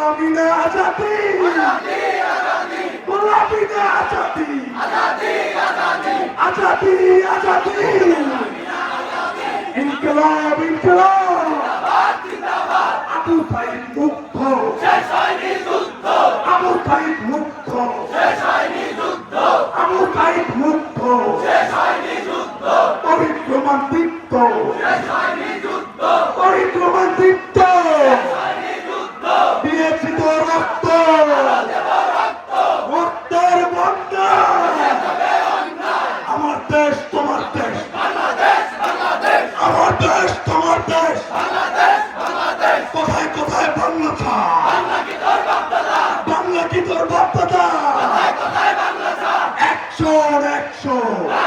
গোলামি না আজাদি, গোলামি না আজাদি, আজাদি আজাদি, ইনকিলাব ইনকিলাব, আবু সাইদ মুক্ত, আবু সাইদ মুক্ত, আবু সাইদ মুক্ত, পরিক্রমণ দীপ্ত, পরিক্রমণ দীপ্ত, দিয়েছি তো রক্ত, রক্তের বন্যা, আমার দেশ তোমার দেশ, আমার দেশ তোমার দেশ, কোথায় কোথায় বাংলা থা, বাংলা কি তোর বাপ দাদা, 100 100